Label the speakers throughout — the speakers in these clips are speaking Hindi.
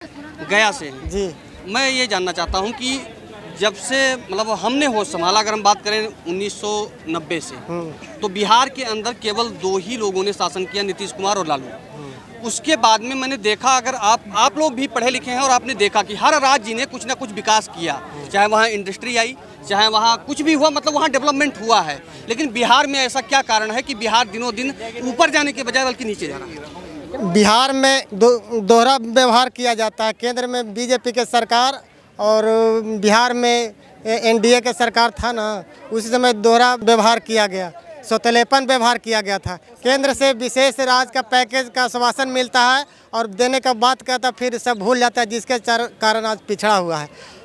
Speaker 1: गया से
Speaker 2: जी।
Speaker 1: मैं ये जानना चाहता हूँ कि जब से मतलब हमने होश संभाला, अगर हम बात करें 1990 से, तो बिहार के अंदर केवल दो ही लोगों ने शासन किया, नीतीश कुमार और लालू। उसके बाद में मैंने देखा, अगर आप लोग भी पढ़े लिखे हैं और आपने देखा कि हर राज्य ने कुछ ना कुछ विकास किया, चाहे वहाँ इंडस्ट्री आई, चाहे वहाँ कुछ भी हुआ, मतलब वहाँ डेवलपमेंट हुआ है। लेकिन बिहार में ऐसा क्या कारण है कि बिहार दिनों दिन ऊपर जाने के बजाय बल्कि नीचे जा रहा है?
Speaker 2: बिहार में दोहरा व्यवहार किया जाता है। केंद्र में बीजेपी के सरकार और बिहार में एनडीए के सरकार था ना, उसी समय दोहरा व्यवहार किया गया, सौतेलेपन व्यवहार किया गया था। केंद्र से विशेष राज्य का पैकेज का आश्वासन मिलता है और देने का बात कहता फिर सब भूल जाता है, जिसके कारण आज पिछड़ा हुआ है।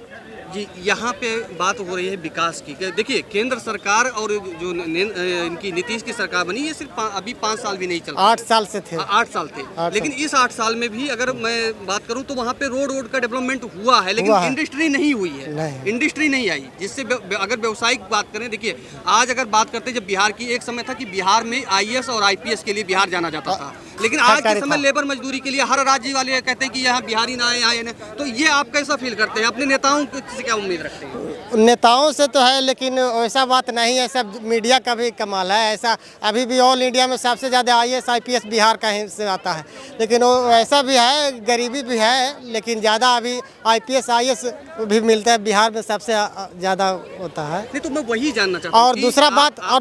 Speaker 1: जी, यहाँ पे बात हो रही है विकास की। देखिए, केंद्र सरकार और जो इनकी नीतीश की सरकार बनी, ये सिर्फ अभी 5 साल भी नहीं चल,
Speaker 2: 8 साल से थे।
Speaker 1: 8 साल थे। लेकिन इस 8 साल में भी अगर मैं बात करूं तो वहाँ पे रोड का डेवलपमेंट हुआ है, लेकिन इंडस्ट्री नहीं हुई है, इंडस्ट्री नहीं आई। जिससे अगर व्यवसायिक बात करें, देखिए आज अगर बात करते हैं, जब बिहार की एक समय था कि बिहार में आईएएस और आईपीएस के लिए बिहार जाना जाता था, लेकिन आज के समय लेबर मजदूरी के लिए हर राज्य वाले कहते हैं कि यहाँ बिहारी ना आए, यहाँ ना। तो ये आप कैसा फील करते हैं? अपने नेताओं से क्या उम्मीद रखते हैं?
Speaker 2: नेताओं से तो है, लेकिन ऐसा बात नहीं है। सब मीडिया का भी कमाल है। ऐसा अभी भी ऑल इंडिया में सबसे ज़्यादा आईएएस आईपीएस बिहार का ही से आता है, लेकिन वो ऐसा भी है, गरीबी भी है, लेकिन ज़्यादा अभी आईपीएस आईएएस भी मिलता है बिहार में, सबसे ज़्यादा होता है।
Speaker 1: नहीं, तो मैं वही जानना चाहता हूँ।
Speaker 2: और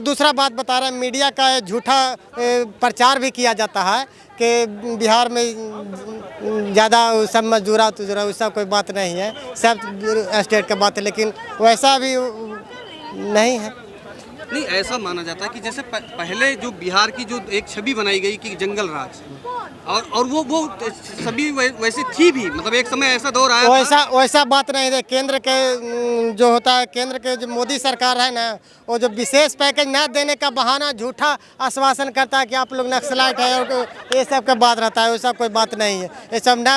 Speaker 2: दूसरा बात बता रहे हैं, मीडिया का झूठा प्रचार भी किया जाता है कि बिहार में ज़्यादा सब मजदूरा तुजरा, वैसा कोई बात नहीं है, सब स्टेट का बात है, लेकिन वैसा भी नहीं है।
Speaker 1: नहीं, ऐसा माना जाता है कि जैसे पहले जो बिहार की जो एक छवि बनाई गई कि जंगल राज, और वो सभी वैसे थी भी, मतलब एक समय ऐसा दौर आया
Speaker 2: वैसा बात नहीं है। केंद्र के जो होता है, केंद्र के जो मोदी सरकार है ना, वो जो विशेष पैकेज न देने का बहाना झूठा आश्वासन करता है कि आप लोग नक्सलाइट है, और ये सब का बात रहता है। वैसा कोई बात नहीं है। ये सब ना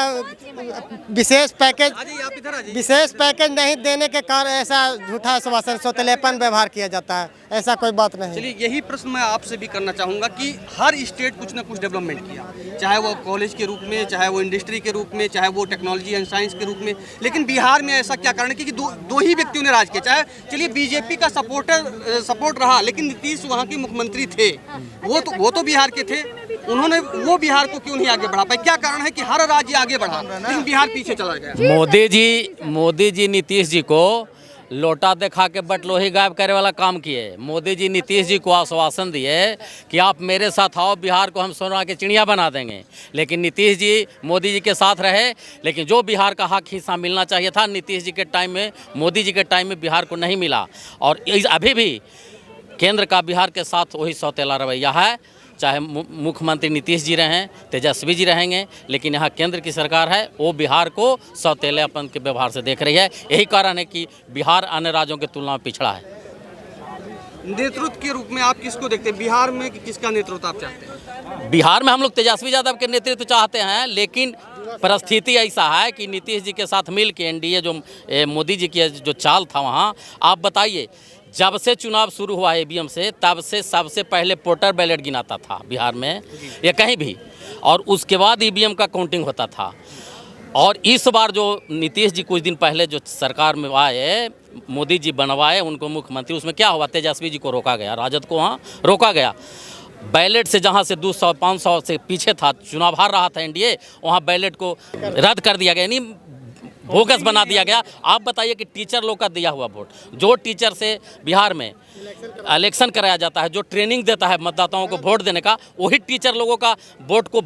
Speaker 2: विशेष पैकेज नहीं देने के कारण ऐसा झूठा आश्वासन, सौतेलेपन व्यवहार किया जाता है। ऐसा कोई बात नहीं।
Speaker 1: चलिए, यही प्रश्न मैं आपसे भी करना चाहूँगा कि हर स्टेट कुछ ना कुछ डेवलपमेंट किया, चाहे वो कॉलेज के रूप में, चाहे वो इंडस्ट्री के रूप में, चाहे वो टेक्नोलॉजी एंड साइंस के रूप में। लेकिन बिहार में ऐसा क्या कारण है कि दो ही व्यक्तियों ने राज किया? चाहे चलिए बीजेपी का सपोर्ट रहा, लेकिन नीतीश वहाँ के मुख्यमंत्री थे, वो तो बिहार के थे। उन्होंने वो बिहार को क्यों नहीं आगे बढ़ा पाए? क्या कारण है कि हर राज्य आगे बढ़ा लेकिन बिहार पीछे चला गया?
Speaker 3: मोदी जी नीतीश जी को लोटा दिखा के बटलोही गायब करे वाला काम किए। मोदी जी नीतीश जी को आश्वासन दिए कि आप मेरे साथ आओ, बिहार को हम सोना के चिड़िया बना देंगे। लेकिन नीतीश जी मोदी जी के साथ रहे, लेकिन जो बिहार का हक हिस्सा मिलना चाहिए था नीतीश जी के टाइम में, मोदी जी के टाइम में बिहार को नहीं मिला। और अभी भी केंद्र का बिहार के साथ वही सौतेला रवैया है। चाहे मुख्यमंत्री नीतीश जी रहें, तेजस्वी जी रहेंगे, लेकिन यहाँ केंद्र की सरकार है, वो बिहार को सौतेलेपन के व्यवहार से देख रही है। यही कारण है कि बिहार अन्य राज्यों की तुलना में पिछड़ा है।
Speaker 1: नेतृत्व के रूप में आप किसको देखते हैं? बिहार में किसका नेतृत्व आप चाहते हैं?
Speaker 3: बिहार में हम लोग तेजस्वी यादव के नेतृत्व चाहते हैं, लेकिन परिस्थिति ऐसा है कि नीतीश जी के साथ मिल के एनडीए जो मोदी जी की जो चाल था वहाँ, आप बताइए, जब से चुनाव शुरू हुआ है ईवीएम से, तब से सबसे पहले पोर्टर बैलेट गिनाता था बिहार में या कहीं भी, और उसके बाद ईवीएम का काउंटिंग होता था। और इस बार जो नीतीश जी कुछ दिन पहले जो सरकार में आए, मोदी जी बनवाए उनको मुख्यमंत्री, उसमें क्या हुआ? तेजस्वी जी को रोका गया, राजद को वहाँ रोका गया। बैलेट से जहाँ से 200-500 से पीछे था, चुनाव हार रहा था एनडीए, वहाँ बैलेट को रद्द कर दिया गया, यानी बोगस बना दिया गया। आप बताइए कि टीचर लोग का दिया हुआ वोट, जो टीचर से बिहार में इलेक्शन कराया जाता है, जो ट्रेनिंग देता है मतदाताओं को वोट देने का, वही टीचर लोगों का वोट को,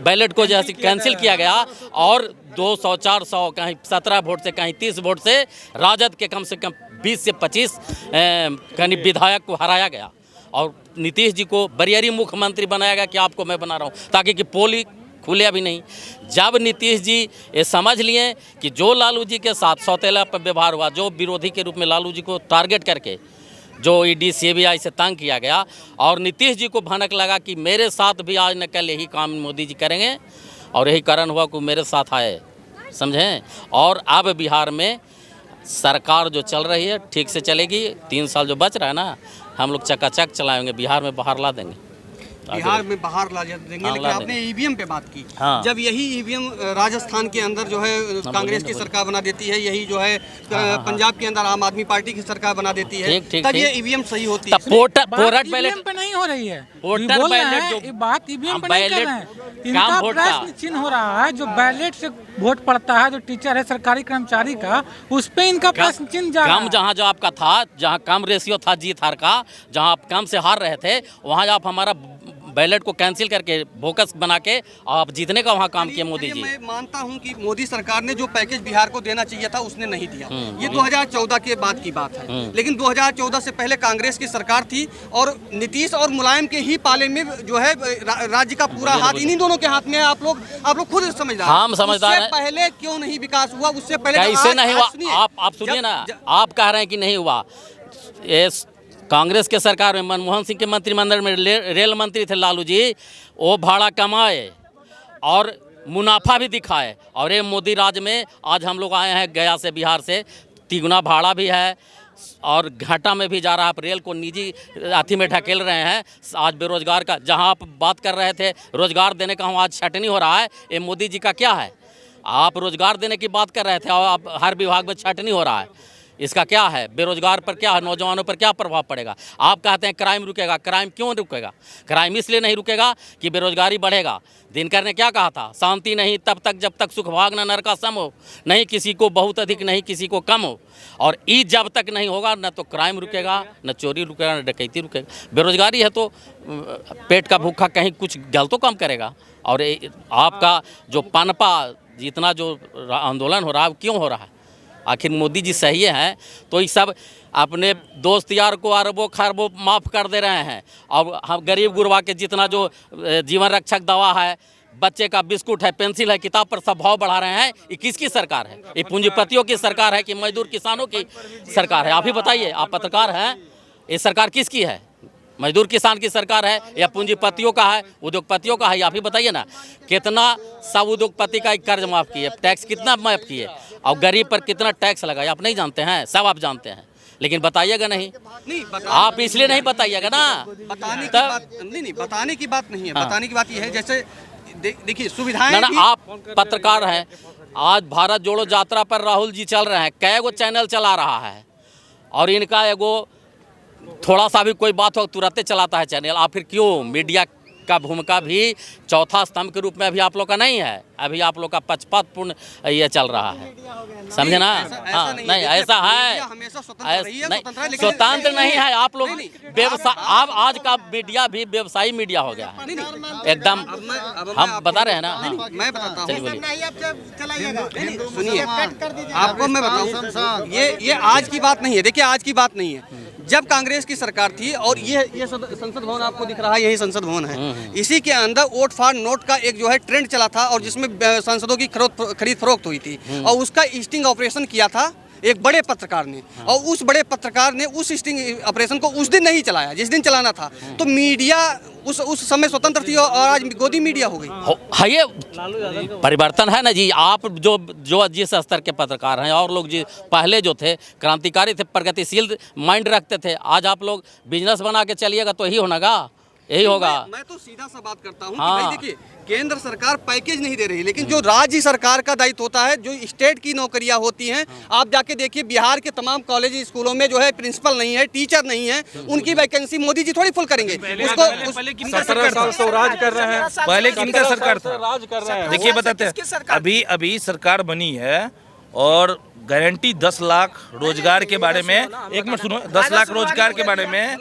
Speaker 3: बैलेट को जैसे कैंसिल किया गया, और 200-400 कहीं 17 वोट से कहीं 30 वोट से राजद के कम से कम 20 से 25 कहीं विधायक को हराया गया। और नीतीश जी को बरियारी मुख्यमंत्री बनाया गया कि आपको मैं बना रहा हूँ, ताकि कि पोल खुले अभी नहीं। जब नीतीश जी ये समझ लिए कि जो लालू जी के साथ सौतेला पर व्यवहार हुआ, जो विरोधी के रूप में लालू जी को टारगेट करके जो ईडी सीबीआई से तंग किया गया, और नीतीश जी को भनक लगा कि मेरे साथ भी आज न कल यही काम मोदी जी करेंगे, और यही कारण हुआ कि मेरे साथ आए, समझें। और अब बिहार में सरकार जो चल रही है ठीक से चलेगी। 3 साल जो बच रहा है ना, हम लोग चकाचक चलाएंगे, बिहार में बाहर ला देंगे।
Speaker 1: बिहार में बाहर ला देंगे,
Speaker 3: हाँ,
Speaker 1: लेकिन
Speaker 3: ला
Speaker 1: आपने ईवीएम पे बात की।
Speaker 3: हाँ।
Speaker 1: जब यही ईवीएम राजस्थान के अंदर जो है कांग्रेस की सरकार बना देती है, यही जो है पंजाब के अंदर आम आदमी पार्टी की सरकार बना देती है,
Speaker 3: ठीक,
Speaker 1: तब ये
Speaker 3: ठीक।
Speaker 1: ईवीएम सही होती है।
Speaker 3: पोर्ट
Speaker 4: ईवीएम पे नहीं हो रही है,
Speaker 3: वोटर
Speaker 4: ये बोल रहे
Speaker 3: बैलेट
Speaker 4: हैं,
Speaker 3: जो-
Speaker 4: ये बात ईवीएम पे नहीं कर रहे हैं।
Speaker 3: काम
Speaker 4: इनका
Speaker 3: वोट का।
Speaker 4: प्रश्न चिन्ह हो रहा है, जो बैलेट से वोट पड़ता है, जो टीचर है सरकारी कर्मचारी का, उस पे इनका प्रश्न चिन्ह जा रहा
Speaker 3: कम
Speaker 4: है।
Speaker 3: जहाँ जो आपका था, जहाँ कम रेशियो था जीत हार का, जहाँ आप कम से हार रहे थे, वहाँ आप हमारा बैलेट को कैंसिल करके बोकस बना के आप जीतने का वहाँ काम किए मोदी जी।
Speaker 1: मैं मानता हूं कि मोदी सरकार ने जो पैकेज बिहार को देना चाहिए था उसने नहीं दिया। ये 2014 के बाद की बात है, लेकिन 2014 से पहले कांग्रेस की सरकार थी और नीतीश और मुलायम के ही पाले में जो है राज्य का पूरा हाथ इन्हीं दोनों के हाथ में है। आप लोग खुद समझदार
Speaker 3: हम समझदार
Speaker 1: उससे
Speaker 3: हैं।
Speaker 1: पहले क्यों नहीं विकास हुआ? उससे पहले
Speaker 3: कैसे नहीं हुआ? आप सुनिए ना, आप कह रहे हैं कि नहीं हुआ। ये कांग्रेस के सरकार में मनमोहन सिंह के मंत्रिमंडल में रेल मंत्री थे लालू जी, वो भाड़ा कमाए और मुनाफा भी दिखाए। और ये मोदी राज में आज हम लोग आए हैं गया से, बिहार से, 3 गुना भाड़ा भी है और घाटा में भी जा रहा है। आप रेल को निजी अथी में ढकेल रहे हैं। आज बेरोजगार का, जहां आप बात कर रहे थे रोजगार देने का, वहाँ आज छटनी हो रहा है। ये मोदी जी का क्या है? आप रोजगार देने की बात कर रहे थे और आप हर विभाग में छटनी हो रहा है। इसका क्या है? बेरोजगार पर क्या है, नौजवानों पर क्या प्रभाव पड़ेगा? आप कहते हैं क्राइम रुकेगा, क्राइम क्यों रुकेगा? क्राइम इसलिए नहीं रुकेगा कि बेरोजगारी बढ़ेगा। दिनकर ने क्या कहा था? शांति नहीं तब तक जब तक सुख भाग न नर का सम हो, नहीं किसी को बहुत अधिक, नहीं किसी को कम हो। और ये जब तक नहीं होगा, न तो क्राइम रुकेगा, न चोरी रुकेगा, न डकैती रुकेगा। बेरोजगारी है तो पेट का भूखा कहीं कुछ गल तो कम करेगा। और आपका जो पनपा, जितना जो आंदोलन हो रहा है, क्यों हो रहा है? आखिर मोदी जी सही हैं तो ये सब अपने दोस्त यार को अरबों खरबों माफ़ कर दे रहे हैं। अब हम गरीब गुरबा के जितना जो जीवन रक्षक दवा है, बच्चे का बिस्कुट है, पेंसिल है, किताब पर सब भाव बढ़ा रहे हैं, ये किसकी सरकार है? ये पूंजीपतियों की सरकार है कि मजदूर किसानों की सरकार है? आप ही बताइए, आप पत्रकार हैं, ये सरकार किसकी है? मजदूर किसान की सरकार है या पूंजीपतियों का है, उद्योगपतियों का है? आप ही बताइए ना। कितना सब उद्योगपति का कर्ज माफ़ किए, टैक्स कितना माफ़ किए, और गरीब पर कितना टैक्स लगाया? आप नहीं जानते हैं? सब आप जानते हैं, लेकिन बताइएगा नहीं। आप इसलिए नहीं बताइएगा ना,
Speaker 1: बताने की बात नहीं, बताने की बात नहीं है। बताने की बात ये है, जैसे देखिए सुविधाएं
Speaker 3: ना
Speaker 1: भी।
Speaker 3: आप पत्रकार हैं, आज भारत जोड़ो यात्रा पर राहुल जी चल रहे हैं, कई गो चैनल चला रहा है, और इनका एगो थोड़ा सा भी कोई बात हो तुरंत चलाता है चैनल। आप फिर क्यों? मीडिया का भूमिका भी चौथा स्तंभ के रूप में अभी आप लोग का नहीं है, अभी आप लोग का पक्षपातपूर्ण ये चल रहा है, समझे ना? हाँ, नहीं ऐसा है, स्वतंत्र नहीं है। आप लोग व्यवसाय, आप आज का मीडिया भी व्यवसायी मीडिया हो गया है एकदम। हम बता रहे हैं ना।
Speaker 1: मैं बताता हूँ,
Speaker 3: चलिए बोलिए।
Speaker 1: सुनिए, आपको मैं बताऊँ, ये आज की बात नहीं है। देखिए, आज की बात नहीं है। जब कांग्रेस की सरकार थी और ये संसद भवन आपको दिख रहा है, यही संसद भवन है। इसी के अंदर वोट फॉर नोट का एक जो है ट्रेंड चला था और जिसमें सांसदों की खरीद फरोख्त हुई थी, और उसका स्टिंग ऑपरेशन किया था एक बड़े पत्रकार ने, और उस बड़े पत्रकार ने उस स्टिंग ऑपरेशन को उस दिन नहीं चलाया जिस दिन चलाना था। तो मीडिया उस समय स्वतंत्र थी और आज गोदी मीडिया हो गई
Speaker 3: है। ये परिवर्तन है ना जी। आप जो जिस स्तर के पत्रकार हैं, और लोग जी पहले जो थे क्रांतिकारी थे, प्रगतिशील माइंड रखते थे, आज आप लोग बिजनेस बना के चलिएगा तो यही होगा, यही होगा।
Speaker 1: मैं तो सीधा सा बात करता हूँ
Speaker 3: हाँ।
Speaker 1: कि भाई देखिए, केंद्र सरकार पैकेज नहीं दे रही, लेकिन जो राज्य सरकार का दायित्व होता है, जो स्टेट की नौकरियां होती हैं, आप जाके देखिए बिहार के तमाम कॉलेज स्कूलों में जो है प्रिंसिपल नहीं है, टीचर नहीं है, उनकी वैकेंसी मोदी जी थोड़ी फुल करेंगे। उसको
Speaker 5: 17 साल से राज कर रहे हैं। पहले किनका सरकार था? राज कर रहे हैं। देखिए बताते हैं, अभी सरकार बनी है और गारंटी 10 लाख रोजगार के बारे में, एक मिनट सुनो, 10 लाख रोजगार के बारे में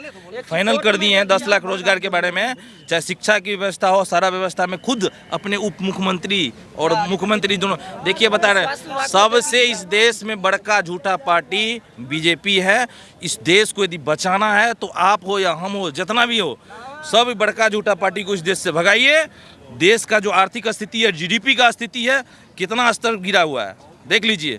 Speaker 5: फाइनल कर दिए हैं। 10 लाख रोजगार के बारे में, चाहे शिक्षा की व्यवस्था हो, सारा व्यवस्था में खुद अपने उप मुख्यमंत्री और मुख्यमंत्री दोनों, देखिए बता रहे हैं, सबसे इस देश में बड़का झूठा पार्टी बीजेपी है। इस देश को यदि बचाना है तो आप हो या हम हो, जितना भी हो, सब बड़का झूठा पार्टी को इस देश से भगाइए। देश का जो आर्थिक स्थिति है, जीडीपी का स्थिति है, कितना स्तर गिरा हुआ है देख लीजिए।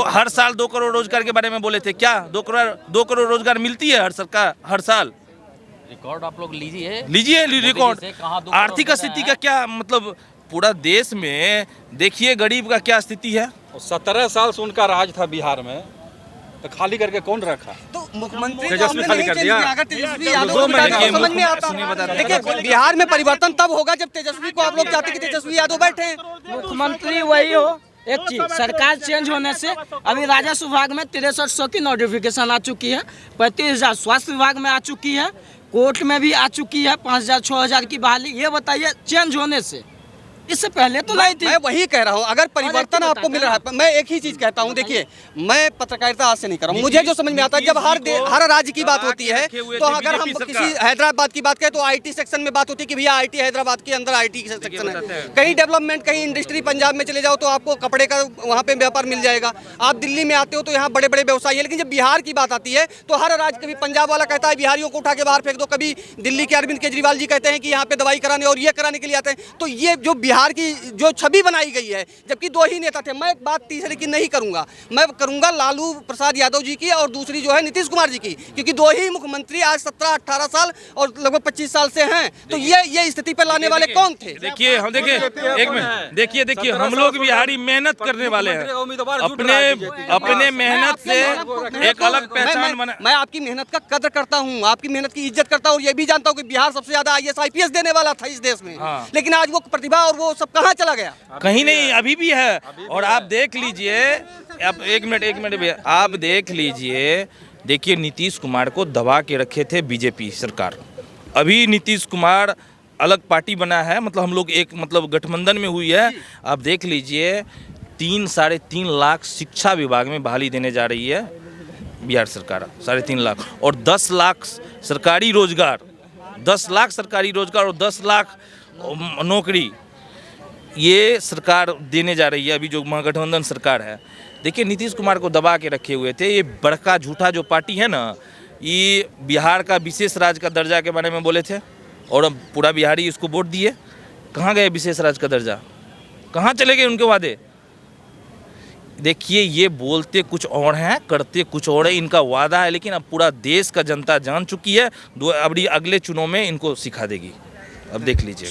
Speaker 5: हर साल 2 करोड़ रोजगार के बारे में बोले थे, क्या 2 करोड़ रोजगार मिलती है हर साल?
Speaker 3: रिकॉर्ड आप लोग लीजिए
Speaker 5: रिकॉर्ड। आर्थिक स्थिति का क्या मतलब, पूरा देश में देखिए गरीब का क्या स्थिति है।
Speaker 6: 17 साल से उनका राज था बिहार में, तो खाली करके कौन रखा?
Speaker 1: तो मुख्यमंत्री
Speaker 6: तेजस्वी खाली कर दिया।
Speaker 1: अगर तेजस्वी यादव को बिठा दें तो समझ में आता। देखिए बिहार में परिवर्तन तब होगा जब तेजस्वी को आप लोग चाहते कि तेजस्वी यादव बैठे।
Speaker 7: मुख्यमंत्री वही हो। एक चीज, सरकार चेंज होने से अभी राजस्व विभाग में 6300 की नोटिफिकेशन आ चुकी है, 35,000 स्वास्थ्य विभाग में आ चुकी है, कोर्ट में भी आ चुकी है 5,000 6,000 की बहाली। ये बताइए चेंज होने से, इससे पहले तो नहीं थी।
Speaker 1: मैं वही कह रहा हूँ, अगर परिवर्तन आपको मिल रहा है, मैं एक ही चीज कहता हूँ। देखिए मैं पत्रकारिता आज से नहीं कर रहा हूँ, मुझे जो समझ में आता है जब हर राज्य की बात होती है, तो अगर हम किसी हैदराबाद की बात करें तो आईटी सेक्शन में बात होती है कि भैया आईटी हैदराबाद के अंदर आईटी सेक्शन है। कहीं डेवलपमेंट, कहीं इंडस्ट्री पंजाब में चले जाओ तो आपको कपड़े का वहाँ पे व्यापार मिल जाएगा। आप दिल्ली में आते हो तो यहाँ बड़े बड़े व्यवसाय है। लेकिन जब बिहार की बात आती है तो हर राज्य, कभी पंजाब वाला कहता है बिहारियों को उठा के बाहर फेंक दो, कभी दिल्ली के अरविंद केजरीवाल जी कहते हैं कि यहाँ पे दवाई कराने और ये कराने के लिए आते हैं। तो ये जो बिहार की जो छवि बनाई गई है, जबकि दो ही नेता थे। मैं एक बात तीसरे की नहीं करूंगा, मैं करूंगा लालू प्रसाद यादव जी की और दूसरी जो है नीतीश कुमार जी की, क्योंकि दो ही मुख्यमंत्री आज 17-18 साल और लगभग 25 साल से हैं। तो ये स्थिति पर लाने वाले कौन थे?
Speaker 5: देखिए हम देखिए एक मिनट, देखिए हम लोग बिहारी मेहनत करने वाले हैं, अपने मेहनत से एक अलग पहचान बना।
Speaker 1: मैं आपकी मेहनत का कदर करता हूँ, आपकी मेहनत की इज्जत करता हूँ, और ये भी जानता हूँ कि बिहार सबसे ज्यादा IAS IPS देने वाला था इस देश में। लेकिन आज वो प्रतिभा और वो सब कहाँ चला गया?
Speaker 5: कहीं नहीं, अभी भी है। और आप देख लीजिए, आप एक मिनट भैया, आप देख लीजिए, देखिए नीतीश कुमार को दबा के रखे थे बीजेपी सरकार। अभी नीतीश कुमार अलग पार्टी बना है, मतलब हम लोग एक गठबंधन में हुई है। आप देख लीजिए 3-3.5 लाख शिक्षा विभाग में बहाली देने जा रही है बिहार सरकार, 3.5 लाख, और 10 लाख सरकारी रोजगार, 10 लाख सरकारी रोजगार और 10 लाख नौकरी ये सरकार देने जा रही है, अभी जो महागठबंधन सरकार है। देखिए नीतीश कुमार को दबा के रखे हुए थे। ये बड़का झूठा जो पार्टी है ना, ये बिहार का विशेष राज्य का दर्जा के बारे में बोले थे और अब पूरा बिहारी इसको वोट दिए। कहाँ गए विशेष राज्य का दर्जा? कहाँ चले गए उनके वादे? देखिए ये बोलते कुछ और हैं, करते कुछ और है। इनका वादा है, लेकिन अब पूरा देश का जनता जान चुकी है। अब अगले चुनाव में इनको सिखा देगी। अब देख लीजिए।